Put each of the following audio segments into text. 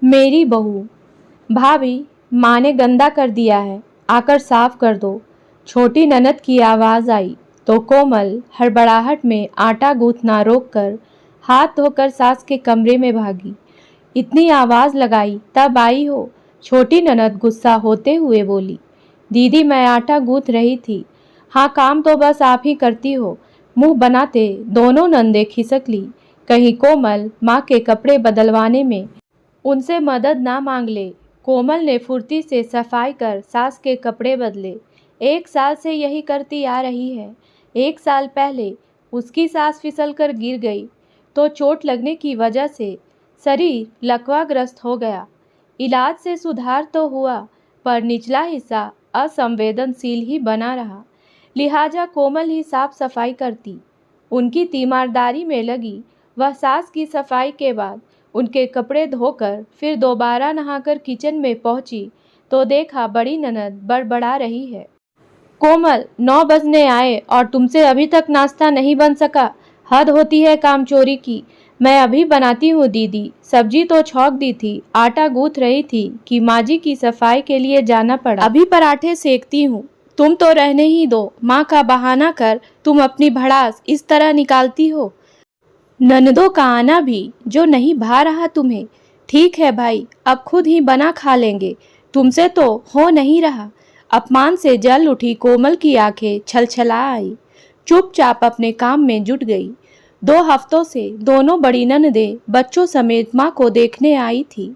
मेरी बहू। भाभी, माँ ने गंदा कर दिया है, आकर साफ कर दो। छोटी ननद की आवाज़ आई तो कोमल हड़बड़ाहट में आटा गूंथना रोककर हाथ धोकर सास के कमरे में भागी। इतनी आवाज़ लगाई तब आई हो? छोटी ननद गुस्सा होते हुए बोली। दीदी, मैं आटा गूंथ रही थी। हाँ, काम तो बस आप ही करती हो, मुंह बनाते दोनों नंदे खिसक ली। कहीं कोमल माँ के कपड़े बदलवाने में उनसे मदद ना मांग ले। कोमल ने फुर्ती से सफाई कर सास के कपड़े बदले। 1 साल से यही करती आ रही है। 1 साल पहले उसकी सास फिसल कर गिर गई तो चोट लगने की वजह से शरीर लकवाग्रस्त हो गया। इलाज से सुधार तो हुआ, पर निचला हिस्सा असंवेदनशील ही बना रहा। लिहाजा कोमल ही साफ सफाई करती। उनकी तीमारदारी में लगी वह सास की सफाई के बाद उनके कपड़े धोकर फिर दोबारा नहाकर किचन में पहुंची तो देखा बड़ी ननद बड़बड़ा रही है। कोमल, 9 बजने आए और तुमसे अभी तक नाश्ता नहीं बन सका। हद होती है काम चोरी की। मैं अभी बनाती हूँ दीदी। सब्जी तो छौंक दी थी, आटा गूंथ रही थी कि माँ जी की सफाई के लिए जाना पड़ा। अभी पराठे सेकती हूँ। तुम तो रहने ही दो, माँ का बहाना कर तुम अपनी भड़ास इस तरह निकालती हो। ननदों का आना भी जो नहीं भा रहा तुम्हें। ठीक है भाई, अब खुद ही बना खा लेंगे, तुमसे तो हो नहीं रहा। अपमान से जल उठी कोमल की आंखें छलछला आई। चुपचाप अपने काम में जुट गई। 2 हफ्तों से दोनों बड़ी ननदें बच्चों समेत माँ को देखने आई थी।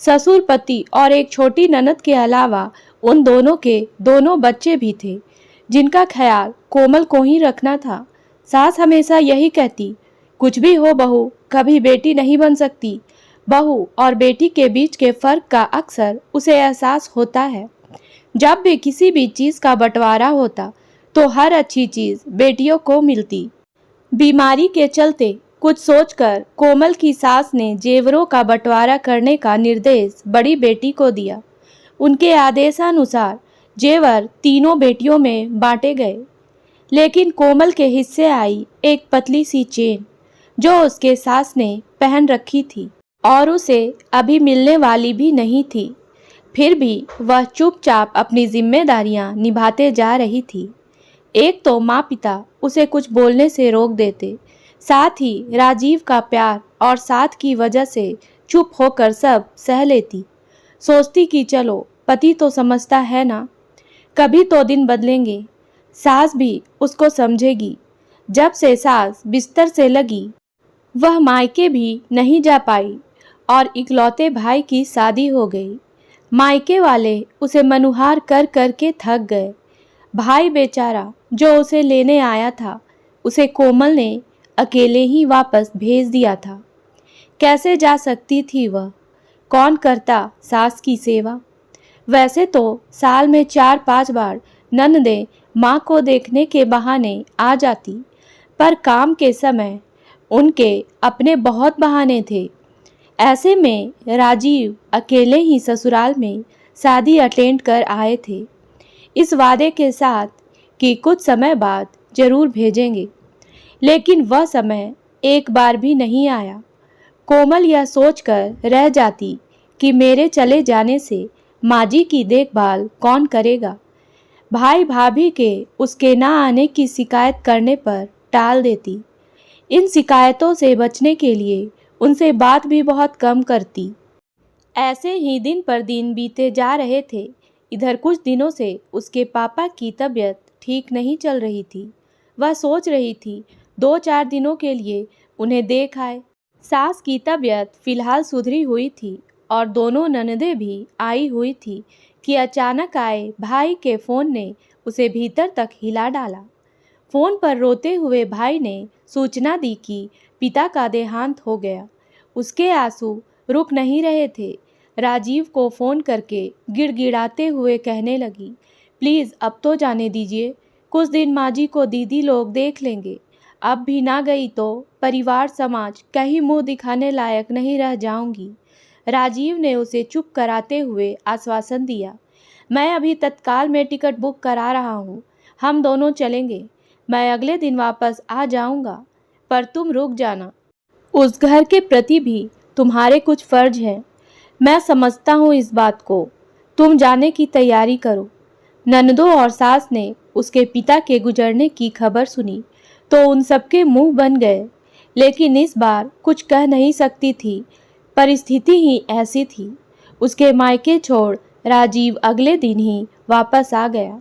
ससुर पति और एक छोटी ननद के अलावा उन दोनों के दोनों बच्चे भी थे, जिनका ख्याल कोमल को ही रखना था। सास हमेशा यही कहती, कुछ भी हो बहू, कभी बेटी नहीं बन सकती। बहू और बेटी के बीच के फर्क का अक्सर उसे एहसास होता है। जब भी किसी भी चीज का बंटवारा होता तो हर अच्छी चीज बेटियों को मिलती। बीमारी के चलते कुछ सोचकर कोमल की सास ने जेवरों का बंटवारा करने का निर्देश बड़ी बेटी को दिया। उनके आदेशानुसार जेवर तीनों बेटियों में बांटे गए, लेकिन कोमल के हिस्से आई एक पतली सी चेन जो उसके सास ने पहन रखी थी और उसे अभी मिलने वाली भी नहीं थी। फिर भी वह चुपचाप अपनी जिम्मेदारियां निभाते जा रही थी। एक तो माँ पिता उसे कुछ बोलने से रोक देते, साथ ही राजीव का प्यार और साथ की वजह से चुप होकर सब सह लेती। सोचती कि चलो, पति तो समझता है ना, कभी तो दिन बदलेंगे, सास भी उसको समझेगी। जब से सास बिस्तर से लगी वह मायके भी नहीं जा पाई और इकलौते भाई की शादी हो गई। मायके वाले उसे मनुहार कर कर के थक गए। भाई बेचारा जो उसे लेने आया था, उसे कोमल ने अकेले ही वापस भेज दिया था। कैसे जा सकती थी वह? कौन करता सास की सेवा? वैसे तो साल में 4-5 बार ननदें माँ को देखने के बहाने आ जाती, पर काम के समय उनके अपने बहुत बहाने थे। ऐसे में राजीव अकेले ही ससुराल में शादी अटेंड कर आए थे, इस वादे के साथ कि कुछ समय बाद जरूर भेजेंगे, लेकिन वह समय एक बार भी नहीं आया। कोमल यह सोचकर रह जाती कि मेरे चले जाने से माँ जी की देखभाल कौन करेगा। भाई भाभी के उसके ना आने की शिकायत करने पर टाल देती। इन शिकायतों से बचने के लिए उनसे बात भी बहुत कम करती। ऐसे ही दिन पर दिन बीते जा रहे थे। इधर कुछ दिनों से उसके पापा की तबीयत ठीक नहीं चल रही थी। वह सोच रही थी 2-4 दिनों के लिए उन्हें देख आए। सास की तबीयत फिलहाल सुधरी हुई थी और दोनों ननदें भी आई हुई थी कि अचानक आए भाई के फ़ोन ने उसे भीतर तक हिला डाला। फ़ोन पर रोते हुए भाई ने सूचना दी कि पिता का देहांत हो गया। उसके आंसू रुक नहीं रहे थे। राजीव को फ़ोन करके गिड़गिड़ाते हुए कहने लगी, प्लीज़ अब तो जाने दीजिए, कुछ दिन माँ जी को दीदी लोग देख लेंगे। अब भी ना गई तो परिवार समाज कहीं मुंह दिखाने लायक नहीं रह जाऊंगी। राजीव ने उसे चुप कराते हुए आश्वासन दिया, मैं अभी तत्काल में टिकट बुक करा रहा हूँ, हम दोनों चलेंगे। मैं अगले दिन वापस आ जाऊंगा, पर तुम रुक जाना। उस घर के प्रति भी तुम्हारे कुछ फर्ज हैं। मैं समझता हूँ इस बात को, तुम जाने की तैयारी करो। ननदों और सास ने उसके पिता के गुजरने की खबर सुनी तो उन सबके मुंह बन गए, लेकिन इस बार कुछ कह नहीं सकती थी, परिस्थिति ही ऐसी थी। उसके मायके छोड़ राजीव अगले दिन ही वापस आ गया।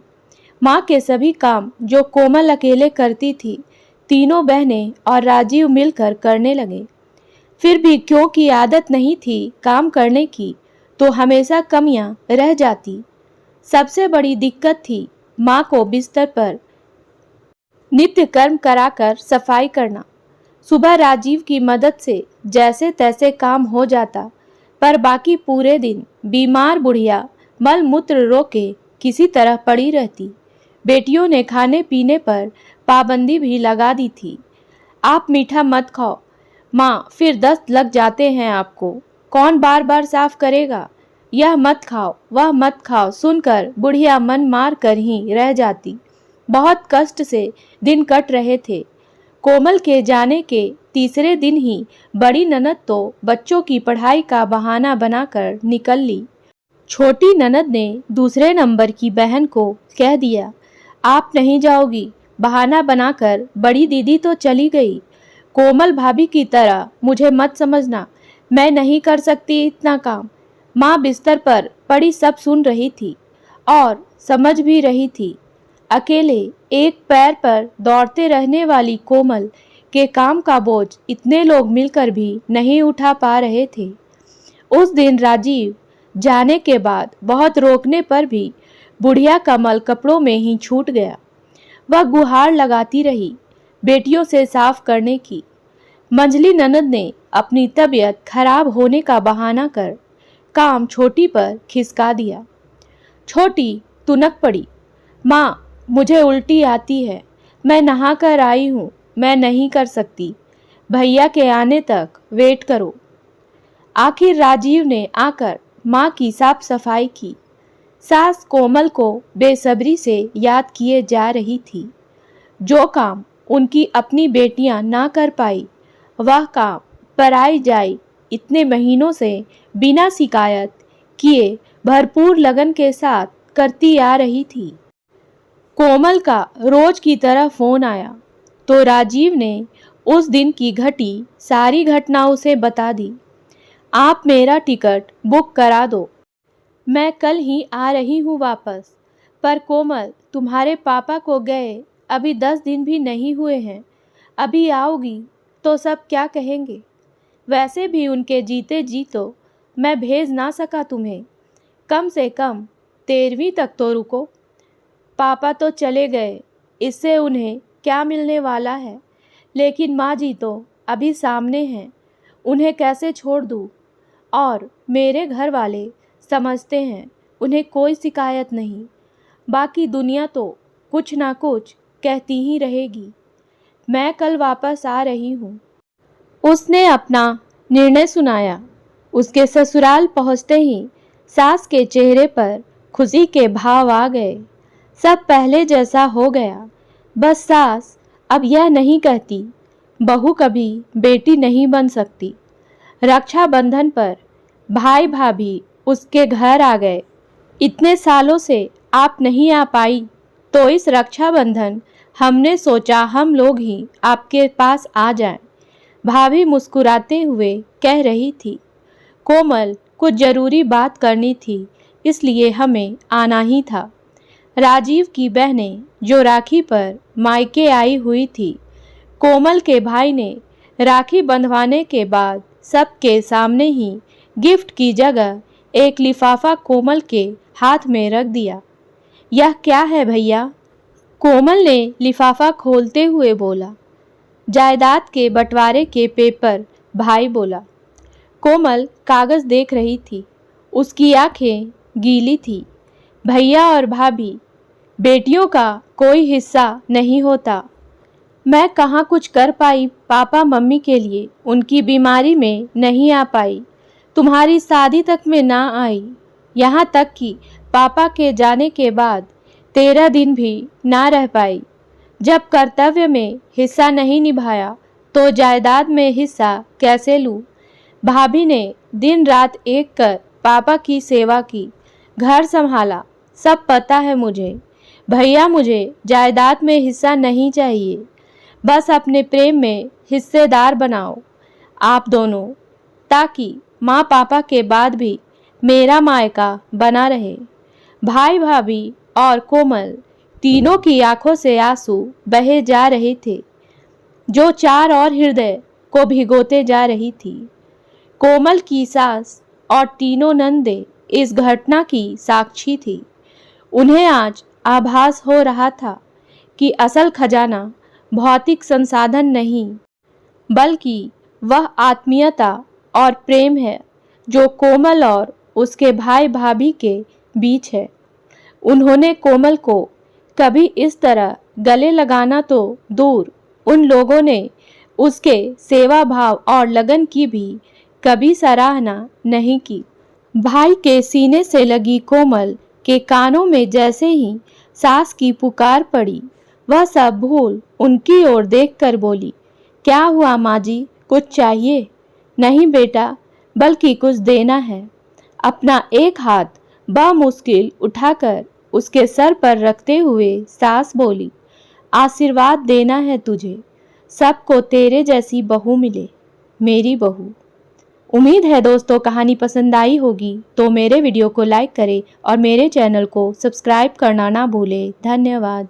माँ के सभी काम जो कोमल अकेले करती थी, तीनों बहनें और राजीव मिलकर करने लगे। फिर भी क्योंकि आदत नहीं थी काम करने की, तो हमेशा कमियां रह जाती। सबसे बड़ी दिक्कत थी माँ को बिस्तर पर नित्य कर्म कराकर सफाई करना। सुबह राजीव की मदद से जैसे तैसे काम हो जाता, पर बाकी पूरे दिन बीमार बुढ़िया मल मूत्र रोके किसी तरह पड़ी रहती। बेटियों ने खाने पीने पर पाबंदी भी लगा दी थी। आप मीठा मत खाओ माँ, फिर दस्त लग जाते हैं आपको। कौन बार बार साफ करेगा? यह मत खाओ, वह मत खाओ सुनकर बुढ़िया मन मार कर ही रह जाती। बहुत कष्ट से दिन कट रहे थे। कोमल के जाने के तीसरे दिन ही बड़ी ननद तो बच्चों की पढ़ाई का बहाना बनाकर निकल ली। छोटी ननद ने दूसरे नंबर की बहन को कह दिया, आप नहीं जाओगी, बहाना बनाकर बड़ी दीदी तो चली गई। कोमल भाभी की तरह मुझे मत समझना, मैं नहीं कर सकती इतना काम। माँ बिस्तर पर पड़ी सब सुन रही थी और समझ भी रही थी। अकेले एक पैर पर दौड़ते रहने वाली कोमल के काम का बोझ इतने लोग मिलकर भी नहीं उठा पा रहे थे। उस दिन राजीव जाने के बाद बहुत रोकने पर भी बुढ़िया का मल कपड़ों में ही छूट गया। वह गुहार लगाती रही बेटियों से साफ करने की। मंझली ननद ने अपनी तबीयत खराब होने का बहाना कर काम छोटी पर खिसका दिया। छोटी तुनक पड़ी, माँ मुझे उल्टी आती है, मैं नहा कर आई हूँ, मैं नहीं कर सकती, भैया के आने तक वेट करो। आखिर राजीव ने आकर माँ की साफ सफाई की। सास कोमल को बेसब्री से याद किए जा रही थी। जो काम उनकी अपनी बेटियां ना कर पाई, वह काम पराई जाई इतने महीनों से बिना शिकायत किए भरपूर लगन के साथ करती आ रही थी। कोमल का रोज की तरह फोन आया तो राजीव ने उस दिन की घटी सारी घटना उसे बता दी। आप मेरा टिकट बुक करा दो, मैं कल ही आ रही हूँ वापस। पर कोमल, तुम्हारे पापा को गए अभी 10 दिन भी नहीं हुए हैं, अभी आओगी तो सब क्या कहेंगे? वैसे भी उनके जीते जी तो मैं भेज ना सका तुम्हें, कम से कम 13वीं तक तो रुको। पापा तो चले गए, इससे उन्हें क्या मिलने वाला है, लेकिन माँ जी तो अभी सामने हैं, उन्हें कैसे छोड़ दूँ? और मेरे घर वाले समझते हैं, उन्हें कोई शिकायत नहीं, बाकी दुनिया तो कुछ ना कुछ कहती ही रहेगी। मैं कल वापस आ रही हूँ। उसने अपना निर्णय सुनाया। उसके ससुराल पहुँचते ही सास के चेहरे पर खुशी के भाव आ गए। सब पहले जैसा हो गया। बस सास अब यह नहीं कहती बहू कभी बेटी नहीं बन सकती। रक्षाबंधन पर भाई भाभी उसके घर आ गए। इतने सालों से आप नहीं आ पाई, तो इस रक्षाबंधन हमने सोचा हम लोग ही आपके पास आ जाएं। भाभी मुस्कुराते हुए कह रही थी, कोमल कुछ जरूरी बात करनी थी, इसलिए हमें आना ही था। राजीव की बहनें जो राखी पर मायके आई हुई थी, कोमल के भाई ने राखी बंधवाने के बाद सबके सामने ही गिफ्ट की जगह एक लिफाफा कोमल के हाथ में रख दिया। यह क्या है भैया? कोमल ने लिफाफा खोलते हुए बोला। जायदाद के बंटवारे के पेपर, भाई बोला। कोमल कागज देख रही थी, उसकी आंखें गीली थी। भैया और भाभी, बेटियों का कोई हिस्सा नहीं होता। मैं कहाँ कुछ कर पाई पापा मम्मी के लिए, उनकी बीमारी में नहीं आ पाई, तुम्हारी शादी तक में ना आई, यहाँ तक कि पापा के जाने के बाद 13 दिन भी ना रह पाई। जब कर्तव्य में हिस्सा नहीं निभाया तो जायदाद में हिस्सा कैसे लूँ? भाभी ने दिन रात एक कर पापा की सेवा की, घर संभाला, सब पता है मुझे। भैया मुझे जायदाद में हिस्सा नहीं चाहिए, बस अपने प्रेम में हिस्सेदार बनाओ आप दोनों, ताकि माँ पापा के बाद भी मेरा मायका बना रहे। भाई भाभी और कोमल तीनों की आंखों से आंसू बहे जा रहे थे, जो चार और हृदय को भिगोते जा रही थी। कोमल की सास और तीनों नंदे इस घटना की साक्षी थी। उन्हें आज आभास हो रहा था कि असल खजाना भौतिक संसाधन नहीं, बल्कि वह आत्मीयता और प्रेम है जो कोमल और उसके भाई भाभी के बीच है। उन्होंने कोमल को कभी इस तरह गले लगाना तो दूर, उन लोगों ने उसके सेवा भाव और लगन की भी कभी सराहना नहीं की। भाई के सीने से लगी कोमल के कानों में जैसे ही सास की पुकार पड़ी, वह सब भूल उनकी ओर देखकर बोली, क्या हुआ माँ जी, कुछ चाहिए? नहीं बेटा, बल्कि कुछ देना है। अपना एक हाथ बमुश्किल उठाकर उसके सर पर रखते हुए सास बोली, आशीर्वाद देना है तुझे, सबको तेरे जैसी बहू मिले, मेरी बहू। उम्मीद है दोस्तों कहानी पसंद आई होगी, तो मेरे वीडियो को लाइक करें और मेरे चैनल को सब्सक्राइब करना ना भूलें। धन्यवाद।